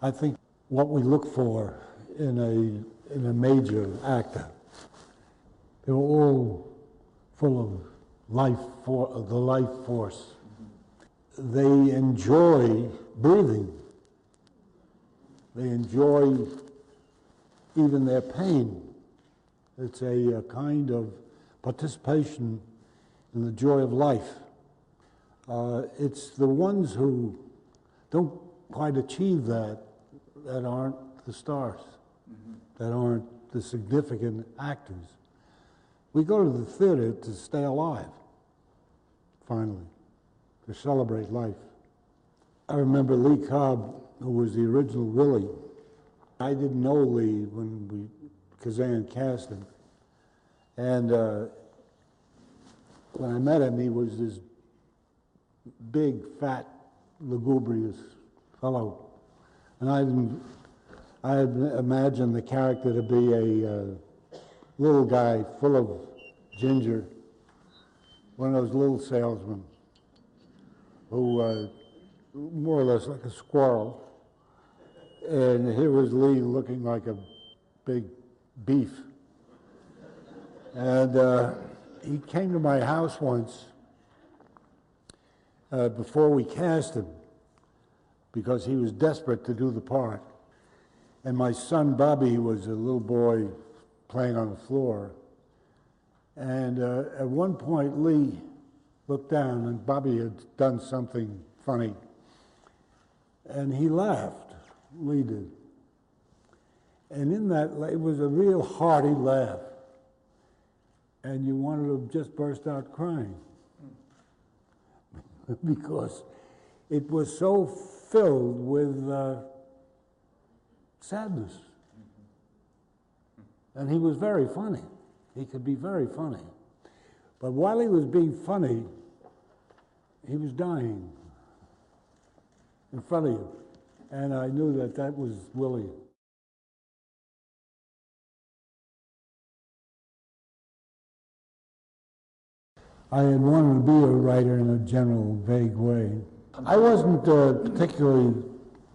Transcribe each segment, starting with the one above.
I think what we look for in a major actor, they were all full of the life force. They enjoy breathing. They enjoy even their pain. It's a kind of participation in the joy of life. It's the ones who don't quite achieve that aren't the stars, that aren't the significant actors. We go to the theater to stay alive, finally, to celebrate life. I remember Lee Cobb, who was the original Willie. I didn't know Lee when Kazan cast him. And when I met him, he was this big, fat, lugubrious fellow. And I had imagined the character to be a little guy full of ginger, one of those little salesmen who more or less like a squirrel. And here was Lee looking like a big beef. And he came to my house once before we cast him because he was desperate to do the part. And my son Bobby was a little boy playing on the floor. And at one point Lee looked down and Bobby had done something funny. And he laughed, Lee did. And in that, it was a real hearty laugh. And you wanted to just burst out crying. Because it was so filled with sadness. And he was very funny. He could be very funny. But while he was being funny, he was dying in front of you. And I knew that that was Willie. I had wanted to be a writer in a general, vague way. I wasn't particularly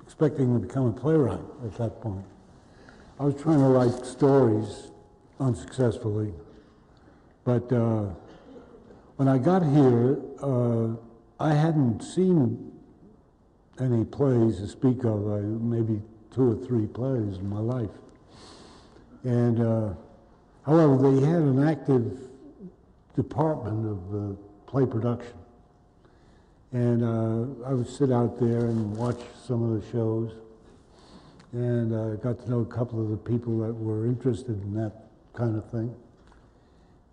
expecting to become a playwright at that point. I was trying to write stories unsuccessfully. But when I got here, I hadn't seen any plays to speak of, maybe 2 or 3 plays in my life. And however, they had an active department of play production. And I would sit out there and watch some of the shows. And I got to know a couple of the people that were interested in that kind of thing.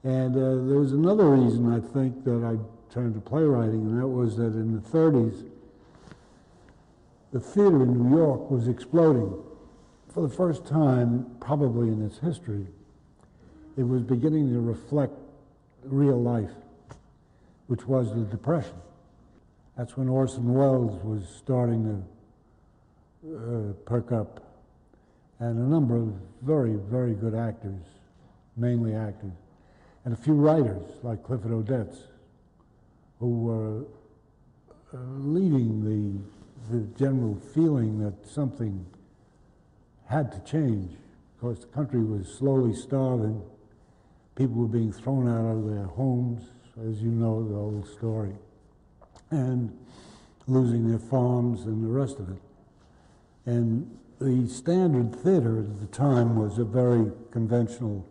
And there was another reason, I think, that I turned to playwriting, and that was that in the 30s, the theater in New York was exploding. For the first time, probably in its history, it was beginning to reflect real life, which was the Depression. That's when Orson Welles was starting to perk up, and a number of very, very good actors, mainly actors, and a few writers like Clifford Odets, who were leading the general feeling that something had to change, because the country was slowly starving. People were being thrown out of their homes, as you know the whole story, and losing their farms and the rest of it. And the standard theater at the time was a very conventional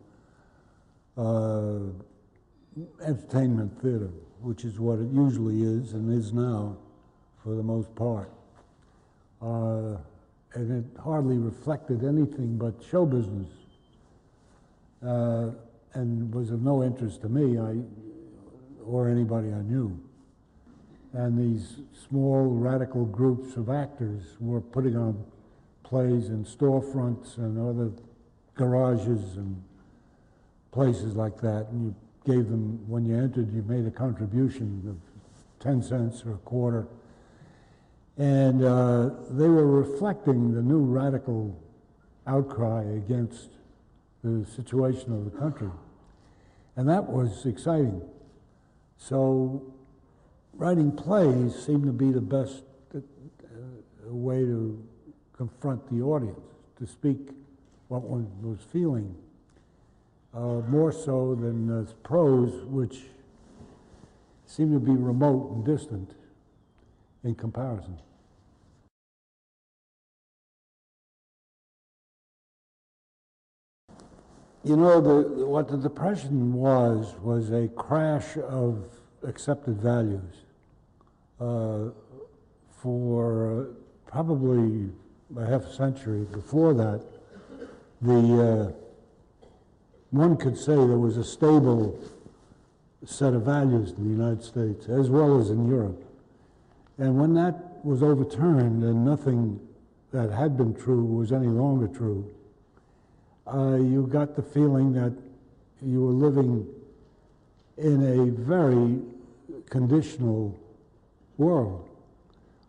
entertainment theater, which is what it usually is and is now for the most part. And it hardly reflected anything but show business. And was of no interest to me or anybody I knew. And these small radical groups of actors were putting on plays in storefronts and other garages and places like that. And you gave them, when you entered, you made a contribution of 10 cents or a quarter. And they were reflecting the new radical outcry against the situation of the country. And that was exciting. So writing plays seemed to be the best way to confront the audience, to speak what one was feeling, more so than prose, which seemed to be remote and distant in comparison. You know, what the Depression was a crash of accepted values. For probably a half a century before that, one could say there was a stable set of values in the United States as well as in Europe. And when that was overturned and nothing that had been true was any longer true, you got the feeling that you were living in a very conditional world,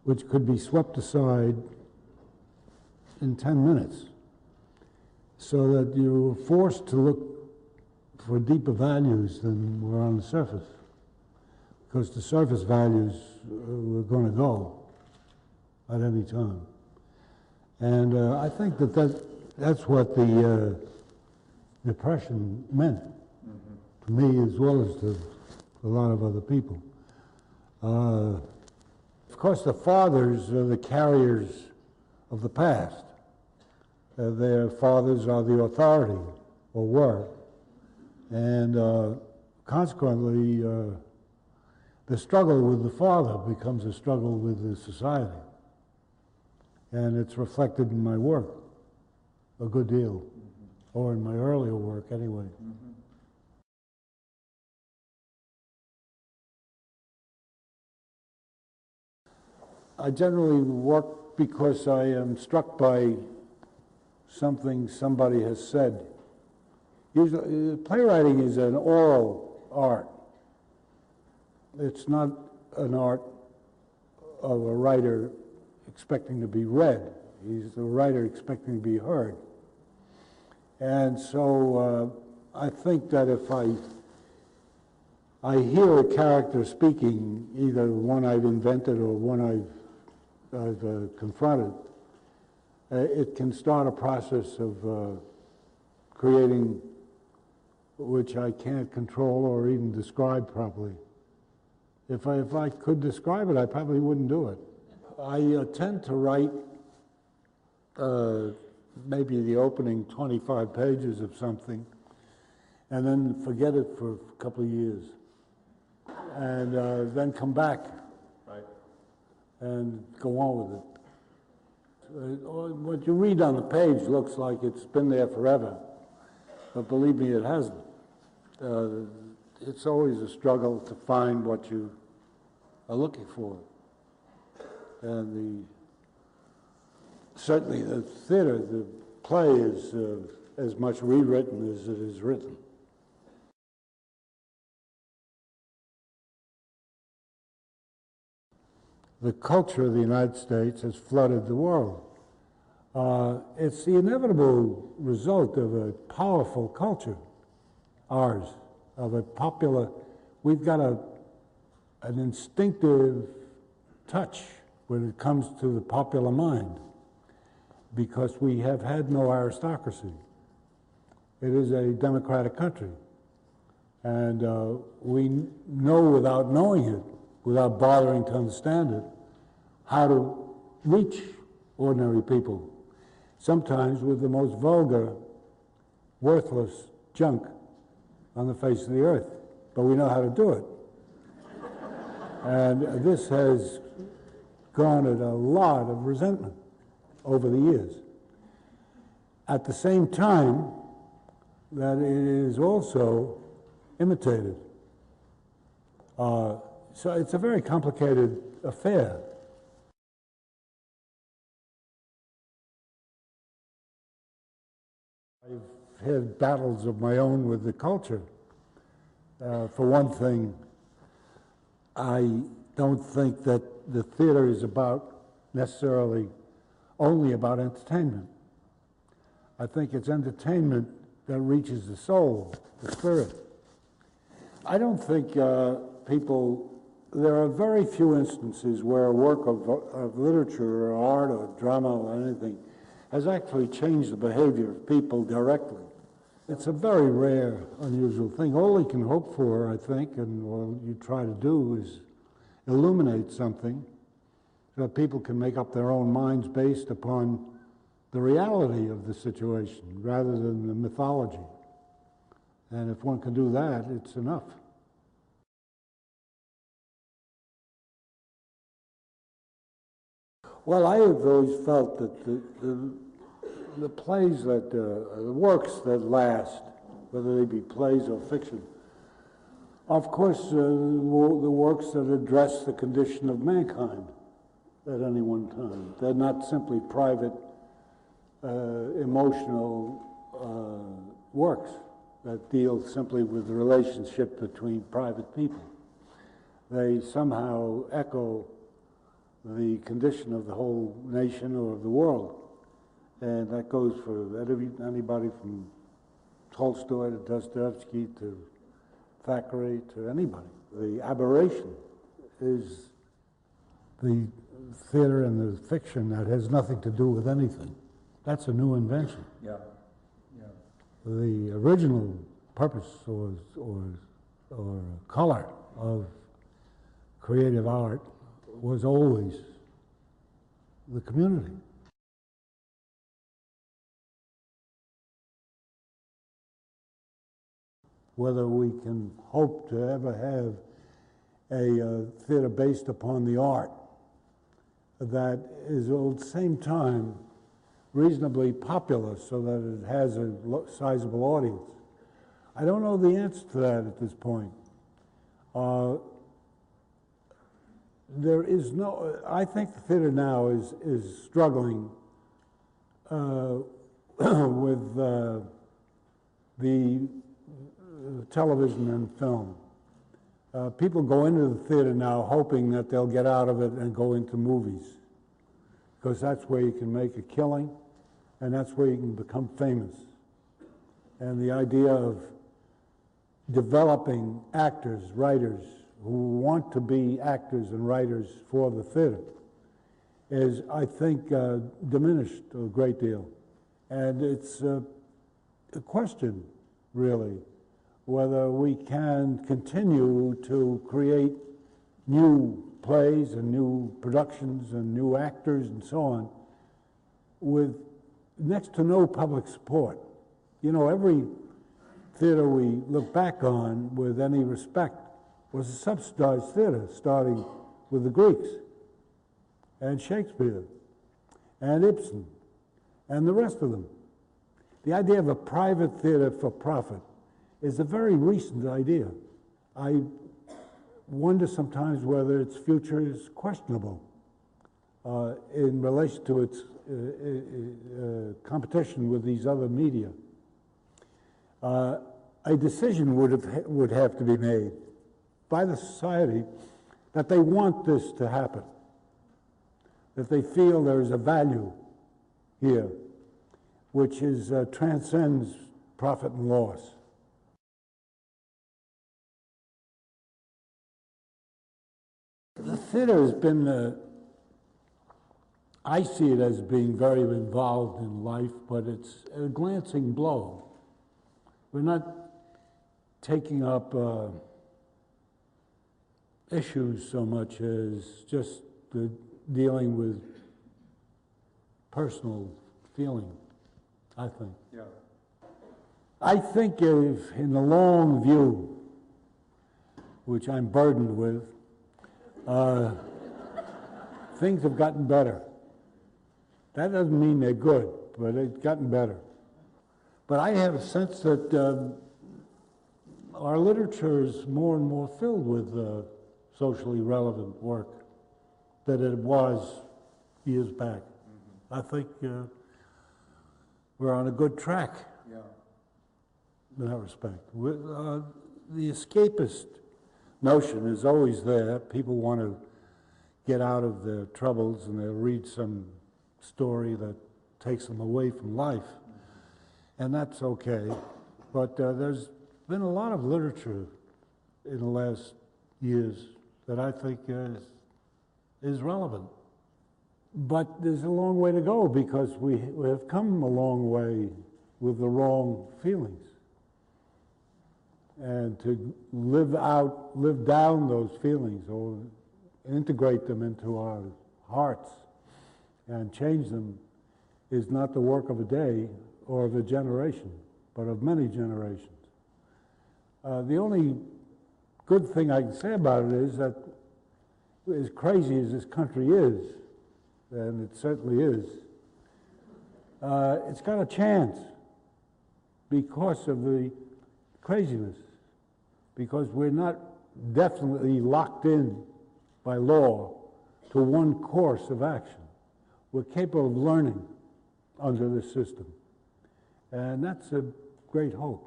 which could be swept aside in 10 minutes, so that you were forced to look for deeper values than were on the surface, because the surface values were going to go at any time. And I think that's what the Depression meant to me, as well as to a lot of other people. Of course, the fathers are the carriers of the past. Their fathers are the authority, or were. And consequently, the struggle with the father becomes a struggle with the society. And it's reflected in my work a good deal, or in my earlier work anyway. I generally work because I am struck by something somebody has said. Usually, playwriting is an oral art. It's not an art of a writer expecting to be read. He's the writer expecting to be heard. And so I think that if I hear a character speaking, either one I've invented or one I've confronted, it can start a process of creating which I can't control or even describe properly. If I could describe it, I probably wouldn't do it. I tend to write maybe the opening 25 pages of something and then forget it for a couple of years, and then come back and go on with it. What you read on the page looks like it's been there forever, but believe me, it hasn't. It's always a struggle to find what you are looking for. And certainly the theater, the play is as much rewritten as it is written. The culture of the United States has flooded the world. It's the inevitable result of a powerful culture, ours, of a popular. We've got an instinctive touch when it comes to the popular mind, because we have had no aristocracy. It is a democratic country. And we know without knowing it, without bothering to understand it, how to reach ordinary people, sometimes with the most vulgar, worthless junk on the face of the earth. But we know how to do it. And this has garnered a lot of resentment over the years. At the same time, that it is also imitated. So it's a very complicated affair. I've had battles of my own with the culture. For one thing, I don't think that the theater is necessarily only about entertainment. I think it's entertainment that reaches the soul, the spirit. I don't think people There are very few instances where a work of literature or art or drama or anything has actually changed the behavior of people directly. It's a very rare, unusual thing. All you can hope for, I think, and all you try to do is illuminate something so that people can make up their own minds based upon the reality of the situation rather than the mythology. And if one can do that, it's enough. Well, I have always felt that the plays that, the works that last, whether they be plays or fiction, of course, the works that address the condition of mankind at any one time. They're not simply private, emotional works that deal simply with the relationship between private people. They somehow echo the condition of the whole nation or of the world. And that goes for anybody from Tolstoy to Dostoevsky to Thackeray to anybody. The aberration is the theater and the fiction that has nothing to do with anything. That's a new invention. Yeah. The original purpose or color of creative art was always the community. Whether we can hope to ever have a theater based upon the art that is at the same time reasonably popular so that it has a sizable audience. I don't know the answer to that at this point. There is no, I think the theater now is struggling with the television and film. People go into the theater now hoping that they'll get out of it and go into movies, because that's where you can make a killing and that's where you can become famous. And the idea of developing actors, writers who want to be actors and writers for the theater is, I think, diminished a great deal. And it's a question, really, whether we can continue to create new plays and new productions and new actors and so on with next to no public support. You know, every theater we look back on with any respect was a subsidized theater, starting with the Greeks and Shakespeare and Ibsen and the rest of them. The idea of a private theater for profit is a very recent idea. I wonder sometimes whether its future is questionable in relation to its competition with these other media. A decision would have to be made by the society that they want this to happen, that they feel there is a value here which is transcends profit and loss. The theater has been, I see it as being very involved in life, but it's a glancing blow. We're not taking up issues so much as just dealing with personal feeling, I think. Yeah. I think if, in the long view, which I'm burdened with, things have gotten better. That doesn't mean they're good, but it's gotten better. But I have a sense that our literature is more and more filled with socially relevant work than it was years back. Mm-hmm. I think we're on a good track in that respect. The escapist notion is always there. People want to get out of their troubles and they'll read some story that takes them away from life. And that's okay. But there's been a lot of literature in the last years that I think is relevant. But there's a long way to go because we have come a long way with the wrong feelings. And to live down those feelings or integrate them into our hearts and change them is not the work of a day or of a generation, but of many generations. The only good thing I can say about it is that as crazy as this country is, and it certainly is, it's got a chance because of the craziness, because we're not definitely locked in by law to one course of action. We're capable of learning under this system, and that's a great hope.